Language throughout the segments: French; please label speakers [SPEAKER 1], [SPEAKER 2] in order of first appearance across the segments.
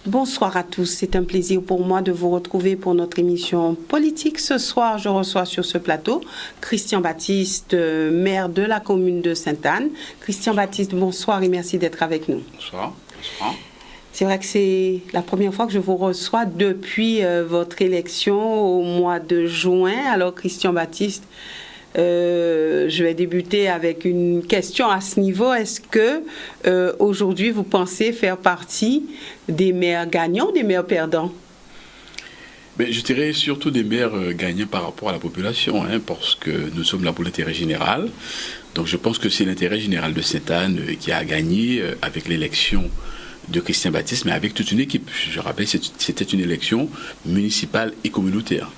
[SPEAKER 1] Bonsoir à tous, c'est un plaisir pour moi de vous retrouver pour notre émission politique. Ce soir, je reçois sur ce plateau Christian Baptiste, maire de la commune de Sainte-Anne. Christian Baptiste, bonsoir et merci d'être avec nous.
[SPEAKER 2] Bonsoir. Bonsoir.
[SPEAKER 1] C'est vrai que c'est la première fois que je vous reçois depuis votre élection au mois de juin. Alors Christian Baptiste, je vais débuter avec une question à ce niveau. Est-ce que aujourd'hui vous pensez faire partie des maires gagnants, des maires perdants?
[SPEAKER 2] Je dirais surtout des maires gagnants par rapport à la population, parce que nous sommes là pour l'intérêt général. Donc je pense que c'est l'intérêt général de Sainte-Anne qui a gagné avec l'élection de Christian Baptiste, mais avec toute une équipe. Je rappelle, c'était une élection municipale et communautaire.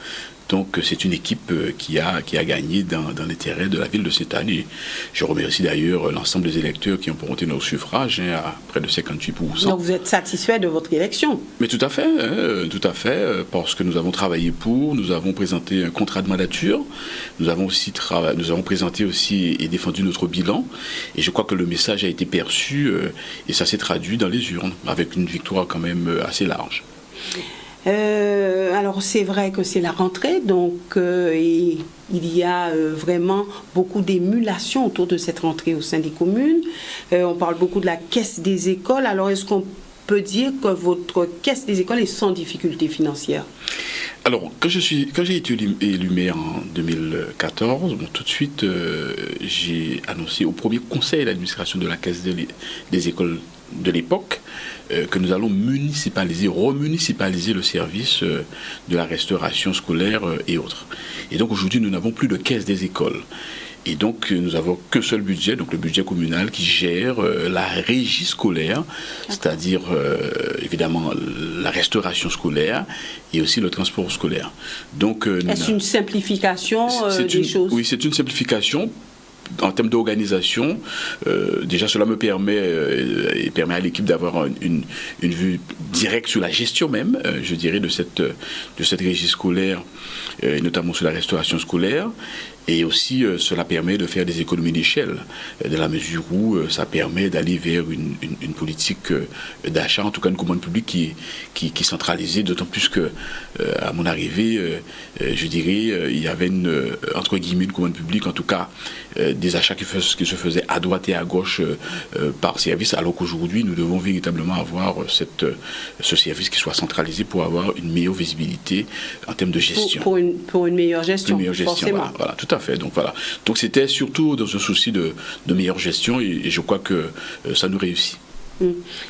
[SPEAKER 2] Donc c'est une équipe qui a gagné dans l'intérêt de la ville de Sainte-Anne. Et je remercie d'ailleurs l'ensemble des électeurs qui ont porté nos suffrages à près de 58%.
[SPEAKER 1] Donc vous êtes satisfait de votre élection?
[SPEAKER 2] Mais tout à fait, parce que nous avons travaillé nous avons présenté un contrat de mandature, nous avons présenté aussi et défendu notre bilan. Et je crois que le message a été perçu et ça s'est traduit dans les urnes, avec une victoire quand même assez large.
[SPEAKER 1] Alors c'est vrai que c'est la rentrée, donc et il y a vraiment beaucoup d'émulation autour de cette rentrée au sein des communes. On parle beaucoup de la caisse des écoles. Alors est-ce qu'on peut dire que votre caisse des écoles est sans difficulté financière?
[SPEAKER 2] Alors, quand j'ai été élu maire en 2014, tout de suite, j'ai annoncé au premier conseil d'administration de la caisse des écoles de l'époque que nous allons remunicipaliser le service de la restauration scolaire et autres. Et donc aujourd'hui, nous n'avons plus de caisse des écoles. Et donc, nous n'avons qu'un seul budget, donc le budget communal qui gère la régie scolaire, c'est-à-dire évidemment la restauration scolaire et aussi le transport scolaire. Donc,
[SPEAKER 1] est-ce une simplification des choses?
[SPEAKER 2] Oui, c'est une simplification. En termes d'organisation, déjà cela me permet à l'équipe d'avoir une vue directe sur la gestion même, je dirais, de cette régie scolaire, et notamment sur la restauration scolaire. Et aussi, cela permet de faire des économies d'échelle, dans la mesure où ça permet d'aller vers une politique d'achat, en tout cas une commande publique qui est centralisée, d'autant plus que, à mon arrivée, je dirais, il y avait entre guillemets, une commande publique, en tout cas, des achats qui se faisaient à droite et à gauche par service, alors qu'aujourd'hui, nous devons véritablement avoir ce service qui soit centralisé pour avoir une meilleure visibilité en termes de gestion.
[SPEAKER 1] Pour une meilleure gestion, forcément.
[SPEAKER 2] Voilà, tout à fait. Donc voilà. Donc c'était surtout dans un souci de meilleure gestion et je crois que ça nous réussit.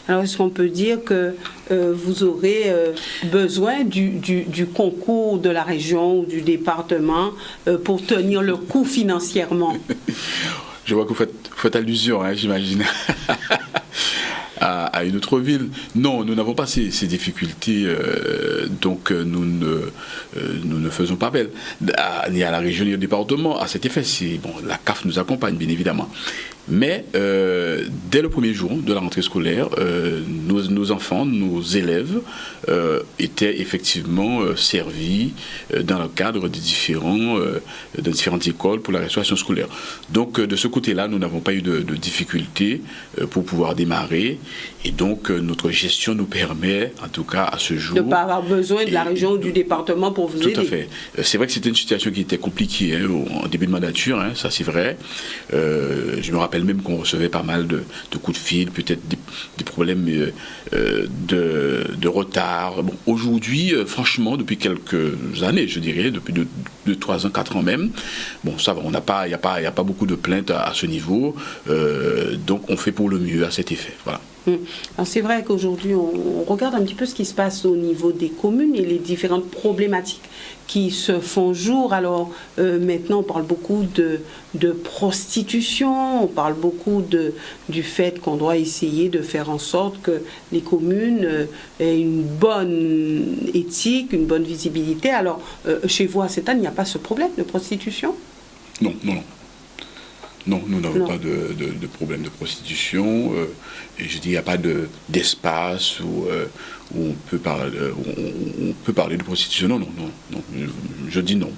[SPEAKER 1] Alors est-ce qu'on peut dire que vous aurez besoin du concours de la région ou du département pour tenir le coup financièrement?
[SPEAKER 2] Je vois que vous faites allusion, j'imagine. À une autre ville. Non, nous n'avons pas ces difficultés, donc nous ne faisons pas appel ni à la région ni au département à cet effet. La CAF nous accompagne, bien évidemment. Mais dès le premier jour de la rentrée scolaire, nos enfants, nos élèves étaient effectivement servis dans le cadre de différentes écoles pour la restauration scolaire. Donc de ce côté-là, nous n'avons pas eu de difficultés pour pouvoir démarrer. Et donc notre gestion nous permet, en tout cas à ce jour...
[SPEAKER 1] De ne pas avoir besoin de la région ou du département pour vous aider.
[SPEAKER 2] Tout à fait. C'est vrai que c'était une situation qui était compliquée en début de mandature, ça c'est vrai. Je me rappelle même qu'on recevait pas mal de coups de fil, peut-être des problèmes de retard. Bon, aujourd'hui, franchement, depuis quelques années, je dirais, depuis 2, 3 ans, 4 ans même, bon, ça va, il n'y a pas beaucoup de plaintes à ce niveau, donc on fait pour le mieux à cet effet. Voilà.
[SPEAKER 1] Alors c'est vrai qu'aujourd'hui, on regarde un petit peu ce qui se passe au niveau des communes et les différentes problématiques qui se font jour. Alors maintenant, on parle beaucoup de prostitution, on parle beaucoup du fait qu'on doit essayer de faire en sorte que les communes aient une bonne éthique, une bonne visibilité. Alors chez vous à Sainte-Anne, il n'y a pas ce problème de prostitution?
[SPEAKER 2] Non, nous n'avons pas de problème de prostitution. Et je dis, il n'y a pas d'espace où on peut parler de prostitution. Non. Je dis non.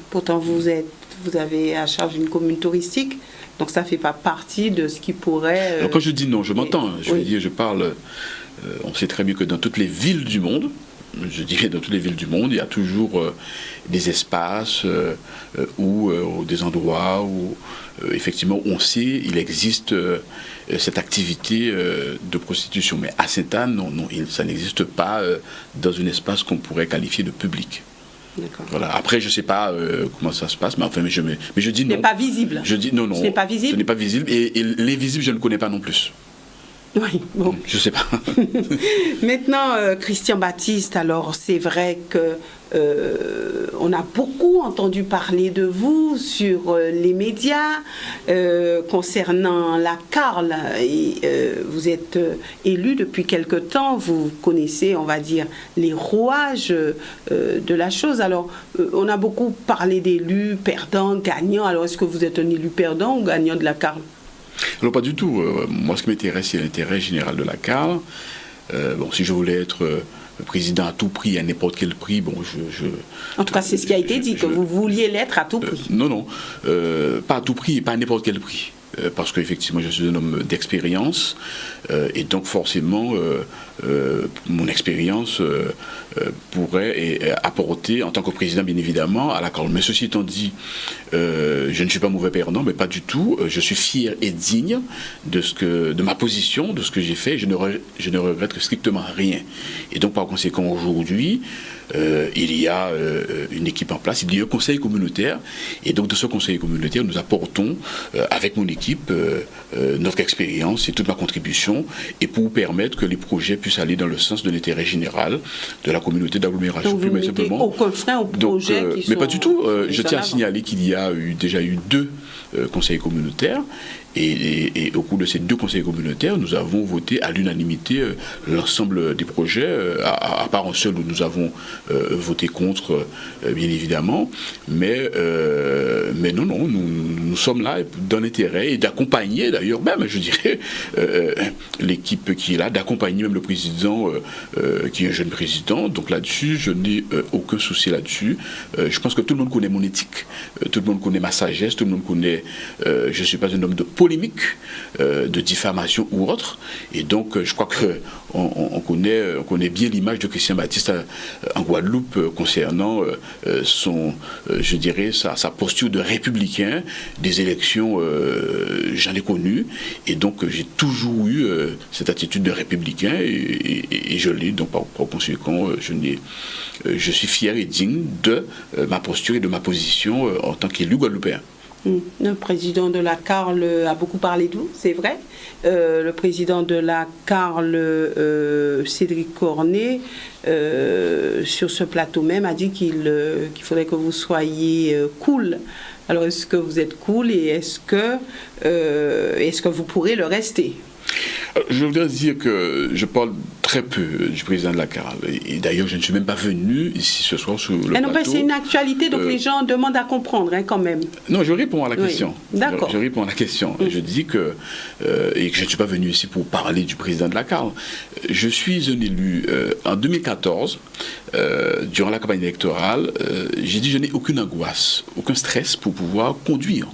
[SPEAKER 1] Pourtant, vous avez à charge une commune touristique, donc ça ne fait pas partie de ce qui pourrait...
[SPEAKER 2] Alors quand je dis non, je m'entends. Je parle... on sait très bien que dans toutes les villes du monde, je dirais dans toutes les villes du monde, il y a toujours des espaces ou des endroits où effectivement on sait il existe cette activité de prostitution. Mais à Sainte-Anne, non, ça n'existe pas dans un espace qu'on pourrait qualifier de public. Voilà. Après, je ne sais pas comment ça se passe, mais enfin, mais je dis non.
[SPEAKER 1] Ce n'est pas visible.
[SPEAKER 2] Je dis non.
[SPEAKER 1] Ce n'est pas visible.
[SPEAKER 2] Ce n'est pas visible et les visibles, je ne connais pas non plus.
[SPEAKER 1] Oui, bon.
[SPEAKER 2] Je sais pas.
[SPEAKER 1] Maintenant, Christian Baptiste, alors c'est vrai que on a beaucoup entendu parler de vous sur les médias concernant la CARL. Vous êtes élu depuis quelque temps, vous connaissez, on va dire, les rouages de la chose. Alors, on a beaucoup parlé d'élus perdants, gagnants. Alors, est-ce que vous êtes un élu perdant ou gagnant de la CARL?
[SPEAKER 2] Alors pas du tout. Moi, ce qui m'intéresse, c'est l'intérêt général de la CARL. Si je voulais être président à tout prix, à n'importe quel prix,
[SPEAKER 1] En tout cas, c'est ce qui a été dit, que vous vouliez l'être à tout prix.
[SPEAKER 2] Non, pas à tout prix, pas à n'importe quel prix. Parce qu'effectivement, je suis un homme d'expérience, et donc forcément, mon expérience pourrait apporter, en tant que président, bien évidemment, à la CARL. Mais ceci étant dit, je ne suis pas mauvais perdant, mais pas du tout. Je suis fier et digne de ma position, de ce que j'ai fait. Je ne regrette strictement rien. Et donc, par conséquent, aujourd'hui, il y a une équipe en place, il y a un conseil communautaire, et donc de ce conseil communautaire, nous apportons avec mon équipe notre expérience et toute ma contribution, et pour permettre que les projets puissent aller dans le sens de l'intérêt général de la communauté d'agglomération.
[SPEAKER 1] Donc vous ne mettez aucun frein aux projets qui sont...
[SPEAKER 2] Mais pas du tout. Je tiens à signaler qu'il y a déjà eu 2 conseils communautaires. Et au cours de ces 2 conseils communautaires, nous avons voté à l'unanimité l'ensemble des projets, à part un seul où nous avons voté contre, bien évidemment. Mais non, nous sommes là dans l'intérêt et d'accompagner, d'ailleurs même, je dirais, l'équipe qui est là, d'accompagner même le président, qui est un jeune président. Donc là-dessus, je n'ai aucun souci là-dessus. Je pense que tout le monde connaît mon éthique, tout le monde connaît ma sagesse, tout le monde connaît... je ne suis pas un homme de polémique, de diffamation ou autre, et donc je crois qu'on connaît bien l'image de Christian Baptiste en Guadeloupe concernant je dirais sa posture de républicain. Des élections, j'en ai connu, et donc j'ai toujours eu cette attitude de républicain, et je l'ai, donc par conséquent je suis fier et digne de ma posture et de ma position en tant qu'élu guadeloupéen.
[SPEAKER 1] Le président de la CARL a beaucoup parlé de vous, c'est vrai. Le président de la CARL, Cédric Cornet, sur ce plateau même, a dit qu'il faudrait que vous soyez cool. Alors, est-ce que vous êtes cool et est-ce que vous pourrez le rester?
[SPEAKER 2] Je voudrais dire que je parle très peu du président de la CARL. Et d'ailleurs, je ne suis même pas venu ici ce soir sur le plateau.
[SPEAKER 1] Non, c'est une actualité, donc les gens demandent à comprendre, quand même.
[SPEAKER 2] Non, je réponds à la question.
[SPEAKER 1] D'accord.
[SPEAKER 2] Je réponds à la question. Je dis que, et que je ne suis pas venu ici pour parler du président de la CARL. Je suis un élu. En 2014, durant la campagne électorale, j'ai dit que je n'ai aucune angoisse, aucun stress pour pouvoir conduire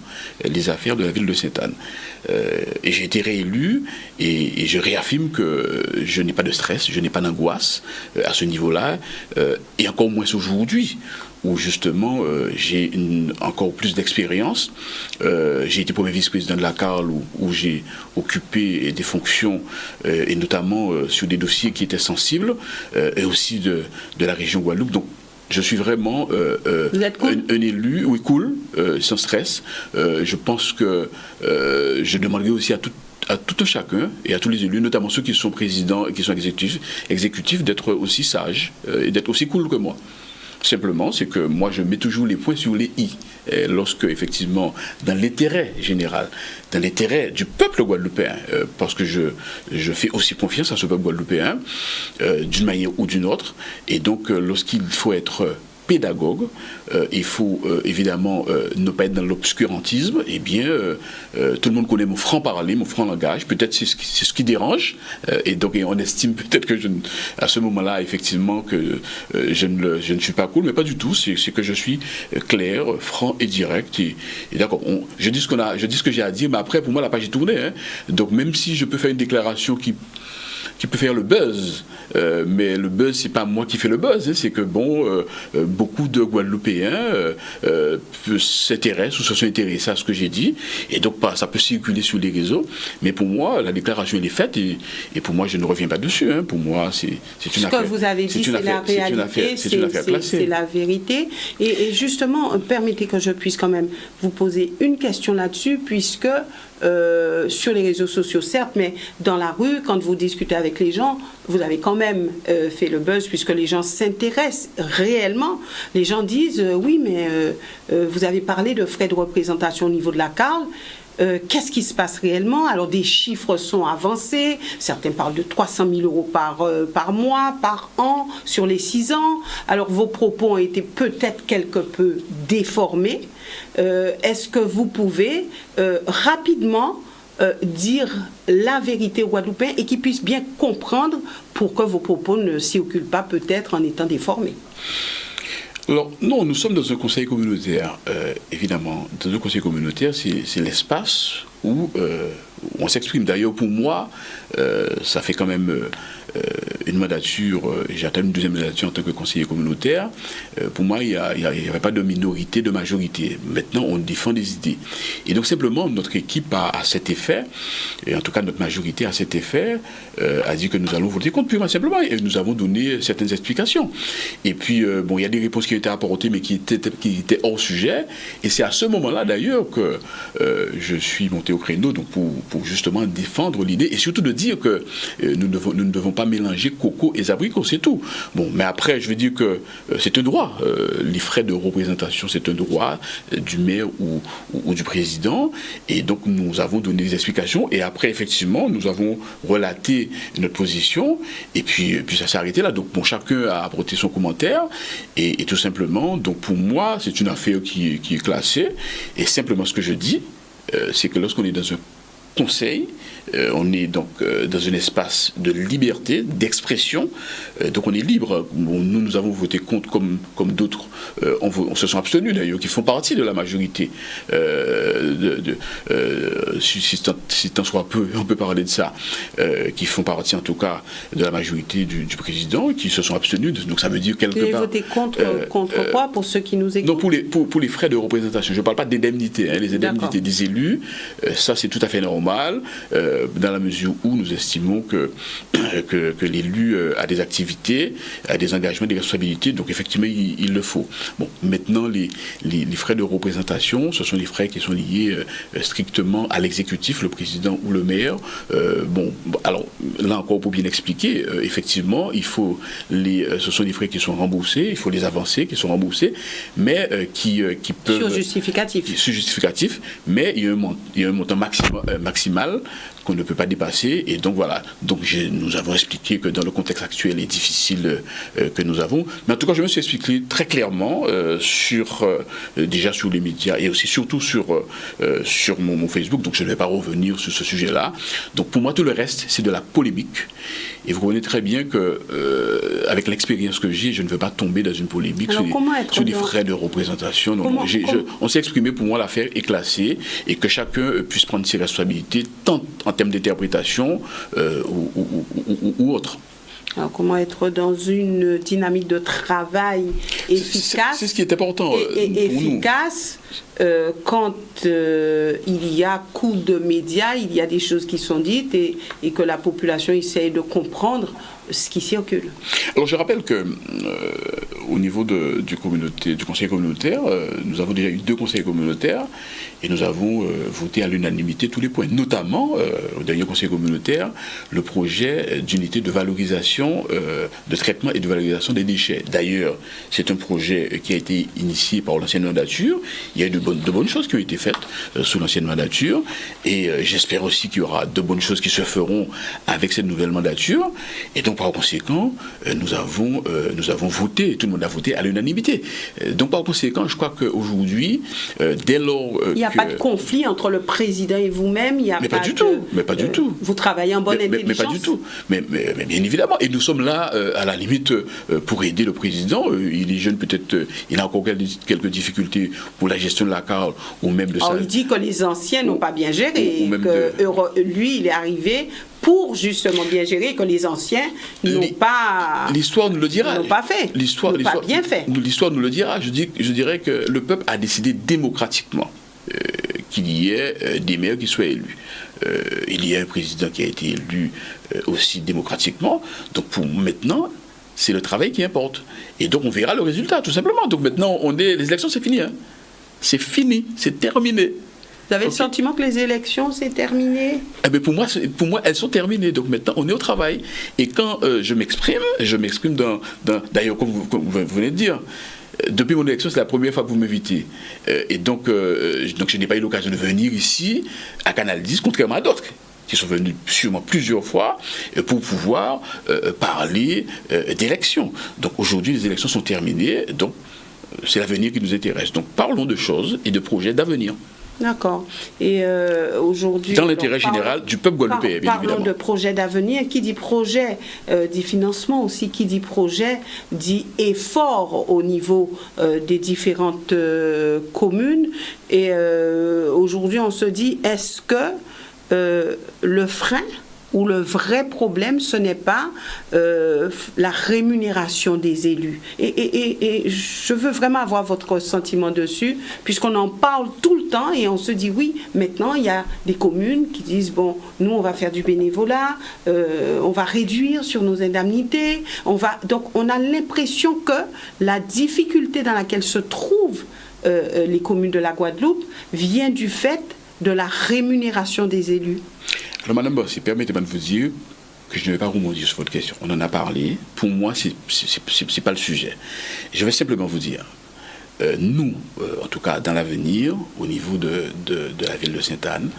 [SPEAKER 2] les affaires de la ville de Sainte-Anne. Et j'ai été réélu, et je réaffirme que je n'ai pas de stress, je n'ai pas d'angoisse à ce niveau-là, et encore moins aujourd'hui, où justement j'ai encore plus d'expérience. J'ai été premier vice-président de la CARL, où j'ai occupé des fonctions, et notamment sur des dossiers qui étaient sensibles, et aussi de la région Guadeloupe. Donc, je suis vraiment
[SPEAKER 1] Vous êtes cool?
[SPEAKER 2] un élu, oui, cool, sans stress. Je pense que je demanderai aussi à tout un chacun et à tous les élus, notamment ceux qui sont présidents et qui sont exécutifs, d'être aussi sages et d'être aussi cool que moi. Simplement, c'est que moi, je mets toujours les points sur les i. Lorsque, effectivement, dans l'intérêt général, dans l'intérêt du peuple guadeloupéen, parce que je fais aussi confiance à ce peuple guadeloupéen, d'une manière ou d'une autre, et donc, lorsqu'il faut être pédagogue, il faut évidemment ne pas être dans l'obscurantisme. Eh bien, tout le monde connaît mon franc-parler, mon franc-langage. Peut-être c'est ce qui dérange. Et donc, on estime peut-être que à ce moment-là, effectivement, que je ne suis pas cool, mais pas du tout. C'est que je suis clair, franc et direct. Et d'accord, je dis ce que j'ai à dire, mais après, pour moi, la page est tournée. Hein. Donc, même si je peux faire une déclaration qui peut faire le buzz, mais le buzz, c'est pas moi qui fais le buzz, hein, c'est que beaucoup de Guadeloupéens s'intéressent ou se sont intéressés à ce que j'ai dit, et donc ça peut circuler sur les réseaux, mais pour moi, la déclaration, elle est faite, et pour moi, je ne reviens pas dessus, hein. Pour moi, c'est une affaire.
[SPEAKER 1] Ce que vous avez dit, c'est la réalité, c'est la vérité, et justement, permettez que je puisse quand même vous poser une question là-dessus, puisque sur les réseaux sociaux, certes, mais dans la rue, quand vous discutez avec les gens, vous avez quand même fait le buzz, puisque les gens s'intéressent réellement. Les gens disent, oui, mais vous avez parlé de frais de représentation au niveau de la CARL. Qu'est-ce qui se passe réellement? Alors, des chiffres sont avancés. Certains parlent de 300 000 euros par mois, par an, sur les 6 ans. Alors, vos propos ont été peut-être quelque peu déformés. Est-ce que vous pouvez rapidement dire la vérité aux Guadeloupéens et qu'ils puissent bien comprendre pour que vos propos ne circulent pas peut-être en étant déformés?
[SPEAKER 2] Alors, non, nous sommes dans un conseil communautaire, évidemment. Dans un conseil communautaire, c'est l'espace où on s'exprime. D'ailleurs, pour moi, ça fait quand même une mandature, j'atteins une deuxième mandature en tant que conseiller communautaire. Pour moi, il n'y avait pas de minorité, de majorité. Maintenant, on défend des idées. Et donc, simplement, notre équipe a cet effet, et en tout cas, notre majorité a cet effet, a dit que nous allons voter contre, purement simplement. Et nous avons donné certaines explications. Et puis, il y a des réponses qui ont été apportées, mais qui étaient hors sujet. Et c'est à ce moment-là, d'ailleurs, que je suis monté au créneau donc pour justement défendre l'idée, et surtout de dire que nous ne devons pas mélanger coco et abricots, c'est tout. Bon, mais après, je veux dire que c'est un droit. Les frais de représentation, c'est un droit du maire ou du président. Et donc, nous avons donné des explications. Et après, effectivement, nous avons relaté notre position. Et puis ça s'est arrêté là. Donc, bon, chacun a apporté son commentaire. Et tout simplement, donc pour moi, c'est une affaire qui est classée. Et simplement, ce que je dis, c'est que lorsqu'on est dans un conseil, on est donc dans un espace de liberté, d'expression, donc on est libre. Bon, nous avons voté contre comme d'autres, on se sont abstenus d'ailleurs, qui font partie de la majorité. Si tant soit peu, on peut parler de ça, qui font partie en tout cas de la majorité du président, qui se sont abstenus. Donc ça veut dire quelque part...
[SPEAKER 1] Vous avez voté contre quoi, pour ceux qui nous écoutent?
[SPEAKER 2] Non, pour les frais de représentation. Je ne parle pas d'indemnité, hein, les indemnités des élus, ça c'est tout à fait normal. Dans la mesure où nous estimons que l'élu a des activités, a des engagements, des responsabilités, donc effectivement il le faut. Bon, maintenant les frais de représentation, ce sont les frais qui sont liés strictement à l'exécutif, le président ou le maire. Alors là encore pour bien expliquer, effectivement ce sont des frais qui sont remboursés, il faut les avancer, qui sont remboursés, mais qui peuvent...
[SPEAKER 1] Sur justificatif.
[SPEAKER 2] Mais il y a un montant maximal qu'on ne peut pas dépasser, et donc voilà. Donc nous avons expliqué que dans le contexte actuel et difficile que nous avons, mais en tout cas je me suis expliqué très clairement déjà sur les médias et aussi surtout sur mon Facebook, donc je ne vais pas revenir sur ce sujet-là. Donc pour moi tout le reste c'est de la polémique, et vous comprenez très bien que avec l'expérience que j'ai, je ne veux pas tomber dans une polémique sur les frais de représentation. On s'est exprimé, pour moi l'affaire est classée, et que chacun puisse prendre ses responsabilités, tant en termes d'interprétation ou autre.
[SPEAKER 1] Alors, comment être dans une dynamique de travail efficace?
[SPEAKER 2] C'est ce qui est important
[SPEAKER 1] et efficace quand il y a coup de médias, il y a des choses qui sont dites et que la population essaye de comprendre ce qui circule.
[SPEAKER 2] Alors je rappelle que au niveau du conseil communautaire, nous avons déjà eu 2 conseils communautaires et nous avons voté à l'unanimité tous les points, notamment au dernier conseil communautaire, le projet d'unité de valorisation, de traitement et de valorisation des déchets. D'ailleurs, c'est un projet qui a été initié par l'ancienne mandature. Il y a eu de bonnes choses qui ont été faites sous l'ancienne mandature, et j'espère aussi qu'il y aura de bonnes choses qui se feront avec cette nouvelle mandature. Et donc par conséquent, nous avons voté, tout le monde a voté à l'unanimité. Donc par conséquent, je crois qu'aujourd'hui, dès lors
[SPEAKER 1] il n'y a pas de conflit entre le président et vous-même,
[SPEAKER 2] mais pas du tout.
[SPEAKER 1] Vous travaillez en bonne intelligence.
[SPEAKER 2] Mais pas du tout. Mais bien évidemment. Et nous sommes là, à la limite, pour aider le président. Il est jeune, peut-être, il a encore quelques difficultés pour la gestion de la CAR, ou même de ça.
[SPEAKER 1] Il dit que les anciens n'ont pas bien géré, et que lui, il est arrivé pour justement bien gérer, que les anciens n'ont pas...
[SPEAKER 2] L'histoire nous le dira.
[SPEAKER 1] N'ont pas fait.
[SPEAKER 2] L'histoire
[SPEAKER 1] pas bien fait.
[SPEAKER 2] L'histoire nous le dira. Je dirais que le peuple a décidé démocratiquement qu'il y ait des maires qui soient élus. Il y a un président qui a été élu aussi démocratiquement. Donc pour maintenant, c'est le travail qui importe. Et donc on verra le résultat, tout simplement. Donc maintenant, les élections, c'est fini. Hein. C'est fini, c'est terminé.
[SPEAKER 1] Vous avez le sentiment que les élections, c'est terminé?
[SPEAKER 2] Pour moi, elles sont terminées. Donc maintenant, on est au travail. Et quand je m'exprime d'ailleurs, comme vous venez de dire, depuis mon élection, c'est la première fois que vous m'invitez. Et donc je n'ai pas eu l'occasion de venir ici, à Canal 10, contrairement à d'autres qui sont venus sûrement plusieurs fois pour pouvoir parler d'élections. Donc aujourd'hui, les élections sont terminées. Donc c'est l'avenir qui nous intéresse. Donc parlons de choses et de projets d'avenir.
[SPEAKER 1] D'accord. Et aujourd'hui...
[SPEAKER 2] Dans l'intérêt général du peuple guadeloupéen, bien évidemment.
[SPEAKER 1] Parlons de projet d'avenir. Qui dit projet dit financement aussi. Qui dit projet dit effort au niveau des différentes communes. Et aujourd'hui, on se dit, est-ce que le frein où le vrai problème, ce n'est pas la rémunération des élus. Et je veux vraiment avoir votre sentiment dessus, puisqu'on en parle tout le temps et on se dit, oui, maintenant, il y a des communes qui disent, bon, nous, on va faire du bénévolat, on va réduire sur nos indemnités, donc on a l'impression que la difficulté dans laquelle se trouvent les communes de la Guadeloupe vient du fait de la rémunération des élus.
[SPEAKER 2] Alors, Madame Bossi, permettez-moi de vous dire que je ne vais pas rebondir sur votre question. On en a parlé. Pour moi, c'est pas le sujet. Je vais simplement vous dire, nous, en tout cas dans l'avenir, au niveau de la ville de Sainte-Anne,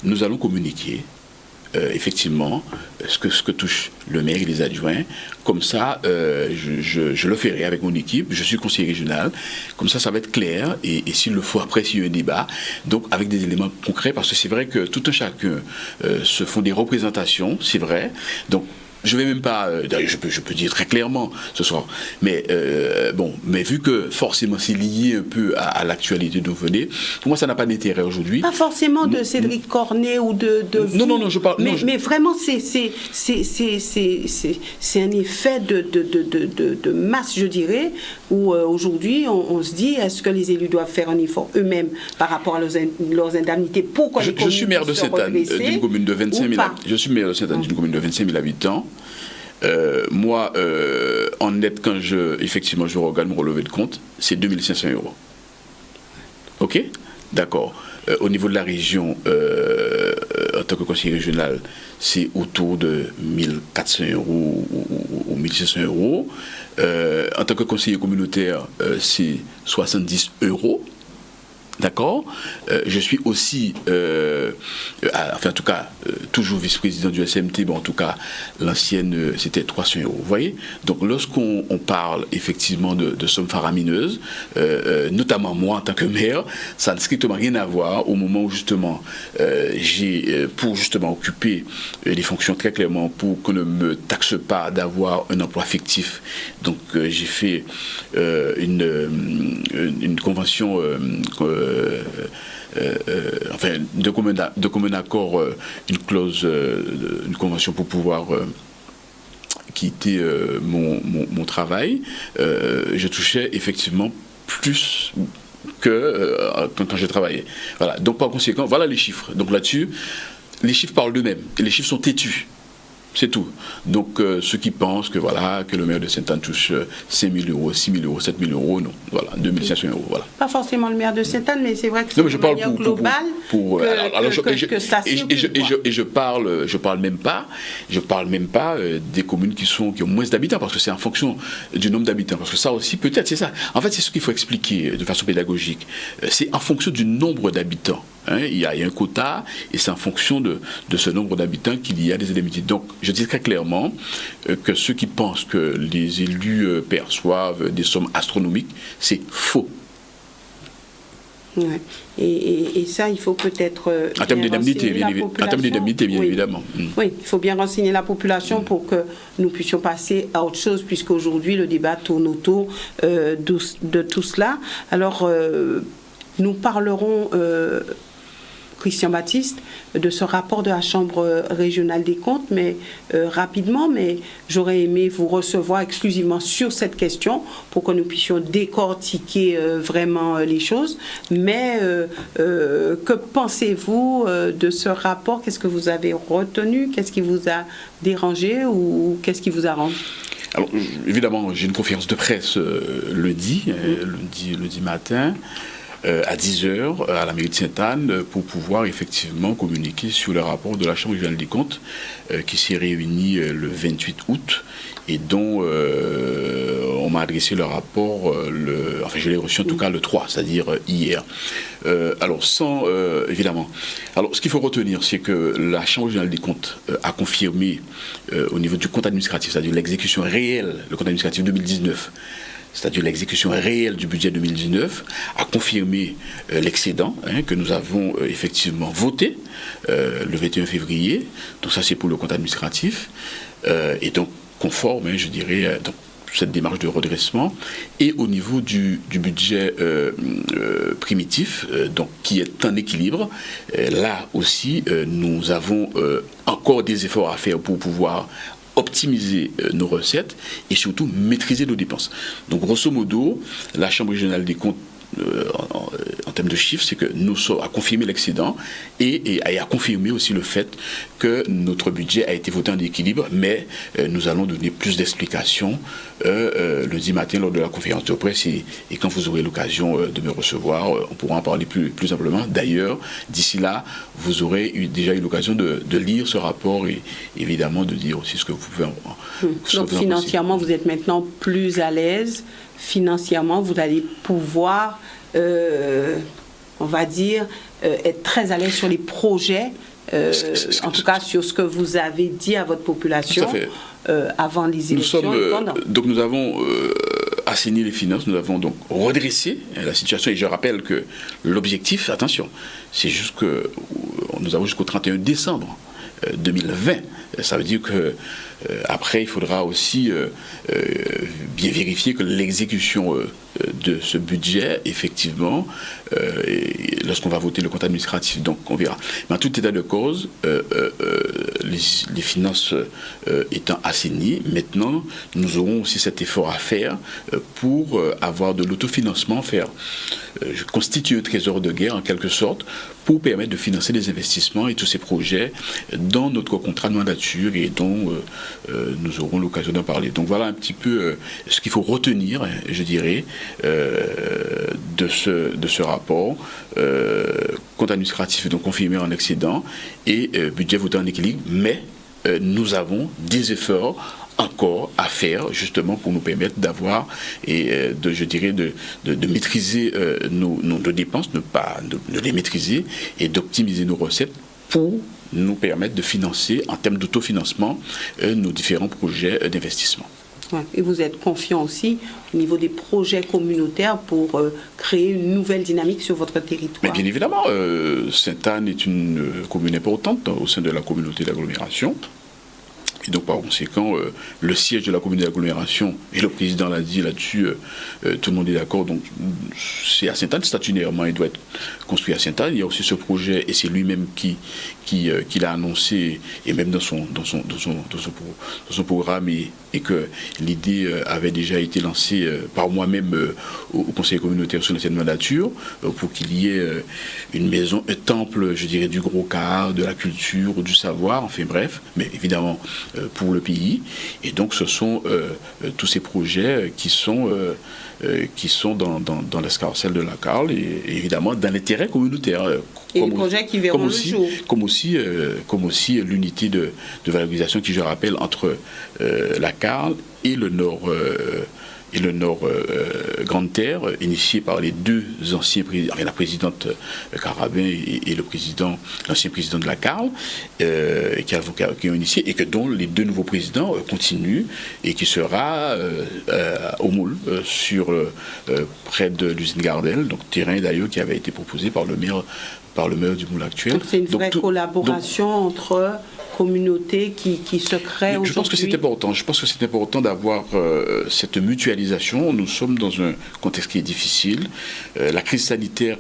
[SPEAKER 2] nous allons communiquer effectivement ce que touche le maire et les adjoints. Comme ça, je le ferai avec mon équipe. Je suis conseiller régional. Comme ça va être clair. Et s'il le faut, après, s'il y a un débat, donc avec des éléments concrets, parce que c'est vrai que tout un chacun se font des représentations, c'est vrai. Donc, je ne vais même pas, je peux dire très clairement ce soir, mais vu que forcément c'est lié un peu à l'actualité dont vous venez, pour moi ça n'a pas d'intérêt aujourd'hui.
[SPEAKER 1] Pas forcément de Cédric Cornet ou de vous.
[SPEAKER 2] Non, je parle.
[SPEAKER 1] Mais vraiment c'est un effet de masse, je dirais, où aujourd'hui on se dit, est-ce que les élus doivent faire un effort eux-mêmes par rapport à leurs indemnités pour que les communes
[SPEAKER 2] je suis maire de Sainte-Anne, d'une commune de 25 000 habitants. Je suis maire de Sainte-Anne, d'une commune de 25 000 habitants. Moi, en net, quand effectivement je regarde mon relevé de compte, c'est 2 500 €. Ok? D'accord. Au niveau de la région, en tant que conseiller régional, c'est autour de 1 400 € ou 1 500 €. En tant que conseiller communautaire, c'est 70 €. D'accord. Je suis aussi, en tout cas, toujours vice-président du SMT, en tout cas, l'ancienne, c'était 300 €. Vous voyez? Donc, lorsqu'on parle effectivement de sommes faramineuses, notamment moi en tant que maire, ça n'a strictement rien à voir au moment où justement j'ai, pour justement occuper les fonctions très clairement, pour qu'on ne me taxe pas d'avoir un emploi fictif. Donc, j'ai fait une convention. De commun accord, une clause, une convention pour pouvoir quitter mon travail. Je touchais effectivement plus que quand j'ai travaillé. Voilà. Donc par conséquent, voilà les chiffres. Donc là-dessus, les chiffres parlent d'eux-mêmes. Et les chiffres sont têtus. C'est tout. Donc, ceux qui pensent que, voilà, que le maire de Sainte-Anne touche 5 000 euros, 6 000 euros, 7 000 euros, non. Voilà, 2 500 euros, voilà.
[SPEAKER 1] Pas forcément le maire de Sainte-Anne, mais c'est vrai que c'est de manière globale que ça circule.
[SPEAKER 2] Et je parle même pas des communes qui ont moins d'habitants, parce que c'est en fonction du nombre d'habitants. Parce que ça aussi, peut-être, c'est ça. En fait, c'est ce qu'il faut expliquer de façon pédagogique. C'est en fonction du nombre d'habitants. Hein, il y a un quota, et c'est en fonction de ce nombre d'habitants qu'il y a des indemnités. Donc, je dis très clairement que ceux qui pensent que les élus perçoivent des sommes astronomiques, c'est faux.
[SPEAKER 1] Ouais. Et ça, il faut peut-être...
[SPEAKER 2] en termes d'indemnité, bien évidemment.
[SPEAKER 1] Oui, il faut bien renseigner la population pour que nous puissions passer à autre chose, puisqu'aujourd'hui, le débat tourne autour de tout cela. Alors, nous parlerons... Christian Baptiste, de ce rapport de la Chambre régionale des comptes, mais rapidement, mais j'aurais aimé vous recevoir exclusivement sur cette question pour que nous puissions décortiquer vraiment les choses. Mais que pensez-vous de ce rapport? Qu'est-ce que vous avez retenu? Qu'est-ce qui vous a dérangé ou qu'est-ce qui vous arrange?
[SPEAKER 2] Alors, évidemment, j'ai une conférence de presse lundi matin, à 10h à la mairie de Sainte-Anne pour pouvoir effectivement communiquer sur le rapport de la Chambre régionale des comptes qui s'est réunie le 28 août et dont on m'a adressé le rapport, je l'ai reçu en tout cas le 3, c'est-à-dire hier. Évidemment. Alors, ce qu'il faut retenir, c'est que la Chambre régionale des comptes a confirmé au niveau du compte administratif, c'est-à-dire l'exécution réelle, le compte administratif 2019, c'est-à-dire l'exécution réelle du budget 2019, a confirmé l'excédent que nous avons effectivement voté le 21 février. Donc ça, c'est pour le compte administratif. Et donc conforme, je dirais, donc, cette démarche de redressement. Et au niveau du budget primitif, donc, qui est en équilibre, là aussi, nous avons encore des efforts à faire pour pouvoir optimiser nos recettes et surtout maîtriser nos dépenses. Donc grosso modo, la Chambre régionale des comptes en termes de chiffres, c'est que nous sommes à confirmer l'excédent et à confirmer aussi le fait que notre budget a été voté en équilibre, mais nous allons donner plus d'explications lundi matin lors de la conférence de presse et quand vous aurez l'occasion de me recevoir, on pourra en parler plus amplement. D'ailleurs, d'ici là, vous aurez déjà eu l'occasion de lire ce rapport et évidemment de dire aussi ce que vous pouvez en
[SPEAKER 1] Donc financièrement, vous êtes maintenant plus à l'aise. Financièrement, vous allez pouvoir, on va dire, être très à l'aise sur les projets, en tout cas sur ce que vous avez dit à votre population avant les élections et pendant.
[SPEAKER 2] Donc nous avons assaini les finances, nous avons donc redressé la situation et je rappelle que l'objectif, attention, c'est juste que nous avons jusqu'au 31 décembre 2020. Ça veut dire que après, il faudra aussi bien vérifier que l'exécution de ce budget, effectivement, lorsqu'on va voter le compte administratif, donc on verra. Mais en tout état de cause, les finances étant assainies, maintenant, nous aurons aussi cet effort à faire pour avoir de l'autofinancement, constituer un trésor de guerre en quelque sorte, pour permettre de financer les investissements et tous ces projets dans notre contrat de mandature et dont nous aurons l'occasion d'en parler. Donc voilà un petit peu ce qu'il faut retenir, je dirais, de ce rapport. Compte administratif donc confirmé en excédent et budget voté en équilibre, mais nous avons des efforts encore à faire justement pour nous permettre d'avoir de maîtriser nos dépenses, de les maîtriser et d'optimiser nos recettes pour nous permettre de financer en termes d'autofinancement nos différents projets d'investissement.
[SPEAKER 1] Ouais. Et vous êtes confiant aussi au niveau des projets communautaires pour créer une nouvelle dynamique sur votre territoire?
[SPEAKER 2] Mais bien évidemment, Sainte-Anne est une commune importante au sein de la communauté d'agglomération. Et donc, par conséquent, le siège de la communauté d'agglomération, et le président l'a dit là-dessus, tout le monde est d'accord, donc c'est à Sainte-Anne, statunairement, il doit être construit à Sainte-Anne. Il y a aussi ce projet, et c'est lui-même qui l'a annoncé, et même dans son programme, et que l'idée avait déjà été lancée par moi-même au conseil communautaire sur l'ancienne mandature, pour qu'il y ait une maison, un temple, je dirais, du gros quart, de la culture, du savoir, enfin bref, mais évidemment, pour le pays. Et donc ce sont tous ces projets qui sont dans l'escarcelle de la CARL et évidemment dans l'intérêt communautaire.
[SPEAKER 1] Et les projets qui verront le jour.
[SPEAKER 2] Comme aussi l'unité de valorisation qui, je rappelle, entre la CARL et le Nord Grande Terre, initiée par les deux anciens présidents, la présidente Carabin et l'ancien président de la CARL, qui ont initié et que dont les deux nouveaux présidents continuent et qui sera au Moule, près de l'usine Gardel, donc terrain d'ailleurs qui avait été proposé par le maire du Moule actuel.
[SPEAKER 1] Donc c'est une vraie collaboration entre communautés qui se crée aujourd'hui.
[SPEAKER 2] Je pense que c'est important d'avoir cette mutualisation. Nous sommes dans un contexte qui est difficile. La crise sanitaire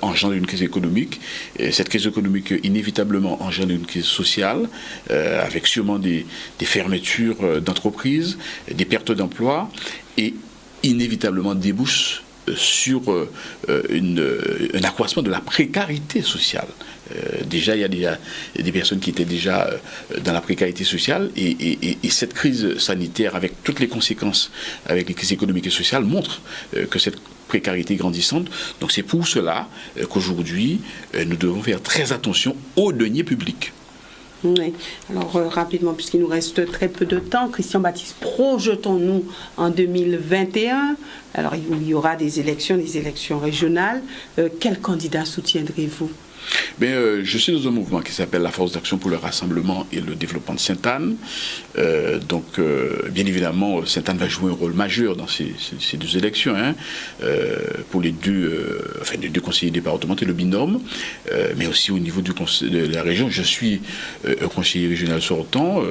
[SPEAKER 2] engendre une crise économique. Et cette crise économique inévitablement engendre une crise sociale, avec sûrement des fermetures d'entreprises, des pertes d'emplois et inévitablement débouche sur un accroissement de la précarité sociale. Déjà, il y a des personnes qui étaient déjà dans la précarité sociale et cette crise sanitaire, avec toutes les conséquences, avec les crises économiques et sociales, montre que cette précarité est grandissante. Donc c'est pour cela qu'aujourd'hui, nous devons faire très attention aux deniers publics.
[SPEAKER 1] Oui. Alors rapidement, puisqu'il nous reste très peu de temps, Christian Baptiste, projetons-nous en 2021. Alors il y aura des élections régionales. Quel candidat soutiendrez-vous ?
[SPEAKER 2] Je suis dans un mouvement qui s'appelle la Force d'action pour le rassemblement et le développement de Sainte-Anne. Bien évidemment, Sainte-Anne va jouer un rôle majeur dans ces deux élections, pour les deux conseillers départementaux, le binôme, mais aussi au niveau de la région. Je suis un conseiller régional sortant.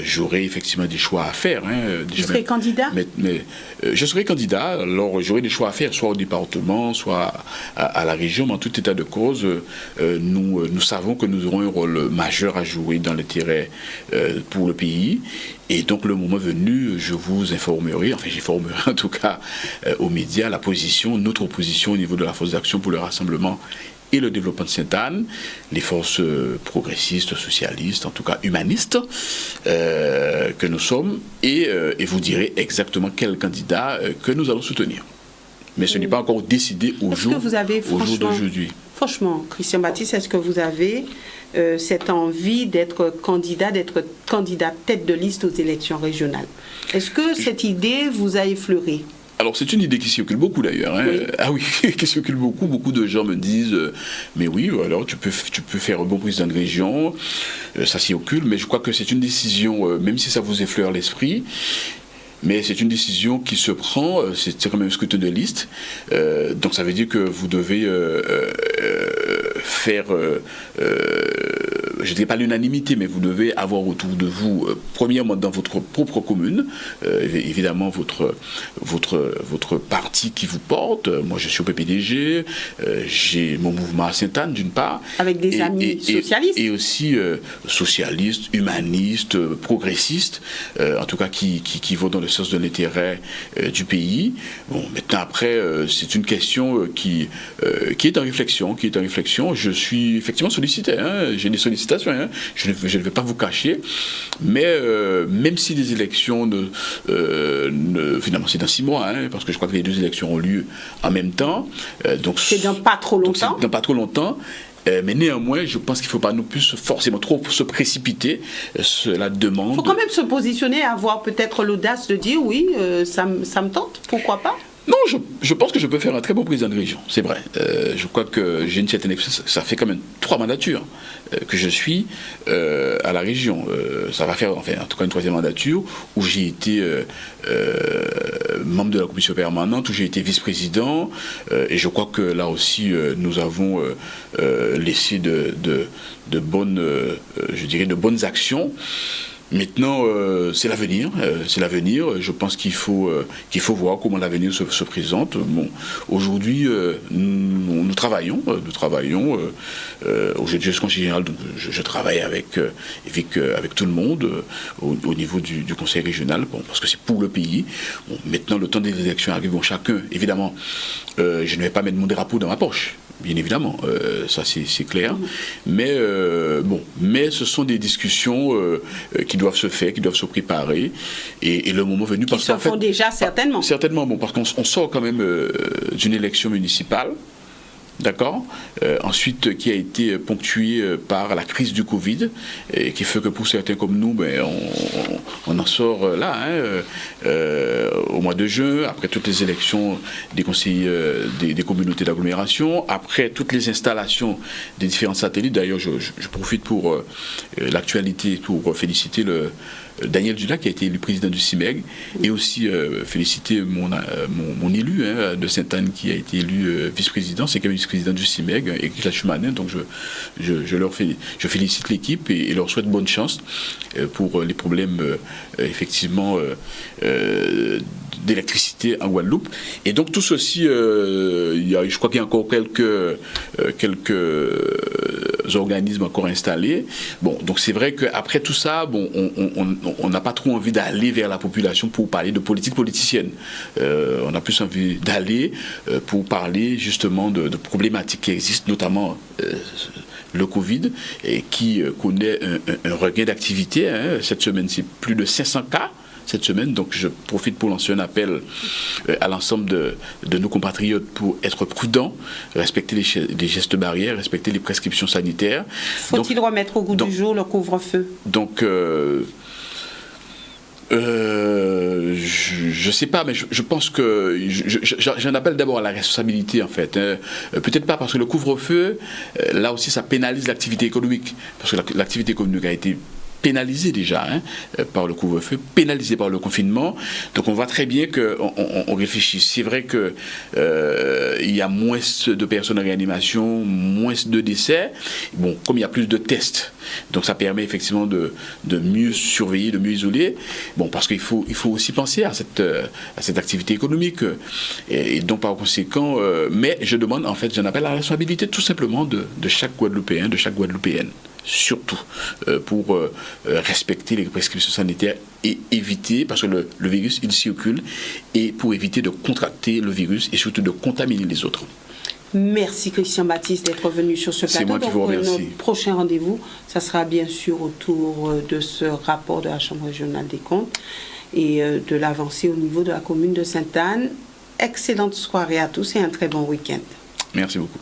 [SPEAKER 2] J'aurai effectivement des choix à faire.
[SPEAKER 1] Vous serez candidat ?
[SPEAKER 2] Mais je serai candidat, alors j'aurai des choix à faire, soit au département, soit à la région, mais en tout état de cause, nous savons que nous aurons un rôle majeur à jouer dans l'intérêt pour le pays. Et donc, le moment venu, je vous informerai, j'informerai en tout cas aux médias notre position au niveau de la Force d'action pour le rassemblement et le développement de Sainte-Anne, les forces progressistes, socialistes, en tout cas humanistes, que nous sommes, et vous direz exactement quel candidat que nous allons soutenir. Mais ce n'est pas encore décidé au jour d'aujourd'hui.
[SPEAKER 1] Franchement, Christian Baptiste, est-ce que vous avez cette envie d'être candidat tête de liste aux élections régionales ? Est-ce que cette idée vous a effleuré ?
[SPEAKER 2] Alors c'est une idée qui circule beaucoup d'ailleurs. Oui. Ah oui, qui circule beaucoup. Beaucoup de gens me disent mais oui, alors tu peux faire un bon président de région, ça circule, mais je crois que c'est une décision, même si ça vous effleure l'esprit. Mais c'est une décision qui se prend, c'est comme un scrutin de liste. Donc ça veut dire que vous devez faire, je ne dirais pas l'unanimité, mais vous devez avoir autour de vous, premièrement dans votre propre commune, évidemment votre parti qui vous porte. Moi je suis au PPDG, j'ai mon mouvement à Sainte-Anne d'une part.
[SPEAKER 1] Avec des amis socialistes.
[SPEAKER 2] Et aussi socialistes, humanistes, progressistes, en tout cas qui vont dans le sens de l'intérêt du pays. Bon, maintenant après, c'est une question qui est en réflexion. Je suis effectivement sollicité. J'ai des sollicitations. Je ne vais pas vous cacher. Mais même si les élections finalement c'est dans 6 mois, parce que je crois que les deux élections ont lieu en même temps. Donc
[SPEAKER 1] c'est dans pas trop longtemps.
[SPEAKER 2] Mais néanmoins, je pense qu'il ne faut pas non plus forcément trop se précipiter. Cela demande...
[SPEAKER 1] Il faut quand même se positionner, avoir peut-être l'audace de dire oui, ça me tente, pourquoi pas ?
[SPEAKER 2] Non, je pense que je peux faire un très bon président de région, c'est vrai. Je crois que j'ai une certaine expérience. Ça fait quand même 3 mandatures que je suis à la région. Ça va faire, en tout cas, une 3e mandature où j'ai été membre de la commission permanente, où j'ai été vice-président. Et je crois que là aussi, nous avons laissé de bonnes actions. Maintenant, c'est l'avenir. Je pense qu'il faut voir comment l'avenir se présente. Bon, aujourd'hui, nous travaillons. Aujourd'hui, je suis conseiller général, donc je travaille avec tout le monde au niveau du conseil régional, parce que c'est pour le pays. Bon, maintenant, le temps des élections arrive. Bon, chacun, évidemment, je ne vais pas mettre mon drapeau dans ma poche. bien évidemment, ça c'est clair. Mais mais ce sont des discussions qui doivent se faire, qui doivent se préparer, et le moment venu...
[SPEAKER 1] Qui se font déjà, certainement.
[SPEAKER 2] Certainement, parce qu'on sort quand même d'une élection municipale, d'accord, ensuite qui a été ponctuée par la crise du Covid, et qui fait que pour certains comme nous, on en sort là, au mois de juin, après toutes les élections des conseillers des communautés d'agglomération, après toutes les installations des différents satellites. D'ailleurs, je profite pour l'actualité pour féliciter Daniel Dulac, qui a été élu président du CIMEG, et aussi féliciter mon élu de Sainte-Anne, qui a été élu vice-président, c'est quand même vice-président du CIMEG, et la Chumanin. Donc je félicite l'équipe et leur souhaite bonne chance pour les problèmes effectivement d'électricité en Guadeloupe. Et donc tout ceci, je crois qu'il y a encore quelques organismes encore installés. Bon, donc c'est vrai qu'après tout ça, on n'a pas trop envie d'aller vers la population pour parler de politique politicienne. On a plus envie d'aller pour parler justement de problématiques qui existent, notamment le Covid, et qui connaît un regain d'activité. Cette semaine, c'est plus de 500 cas. Cette semaine, donc je profite pour lancer un appel à l'ensemble de nos compatriotes pour être prudents, respecter les gestes barrières, respecter les prescriptions sanitaires.
[SPEAKER 1] Faut-il remettre au goût du jour le couvre-feu?
[SPEAKER 2] Donc, je ne sais pas, mais je pense que j'en appelle d'abord à la responsabilité, en fait. Peut-être pas parce que le couvre-feu, là aussi, ça pénalise l'activité économique, parce que l'activité économique a été pénalisé déjà par le couvre-feu, pénalisé par le confinement. Donc on voit très bien qu'on réfléchit. C'est vrai qu'il y a moins de personnes en réanimation, moins de décès. Bon, comme il y a plus de tests, donc ça permet effectivement de mieux surveiller, de mieux isoler. Bon, parce qu'il faut aussi penser à cette activité économique. Et donc par conséquent, mais je demande, en fait, j'en appelle à la responsabilité tout simplement de chaque Guadeloupéen, de chaque Guadeloupéenne. Surtout pour respecter les prescriptions sanitaires et éviter, parce que le virus il circule, et pour éviter de contracter le virus et surtout de contaminer les autres.
[SPEAKER 1] Merci Christian Baptiste d'être venu sur ce plateau.
[SPEAKER 2] C'est moi qui vous remercie.
[SPEAKER 1] Notre prochain rendez-vous, ça sera bien sûr autour de ce rapport de la Chambre régionale des comptes et de l'avancée au niveau de la commune de Sainte-Anne. Excellente soirée à tous et un très bon week-end.
[SPEAKER 2] Merci beaucoup.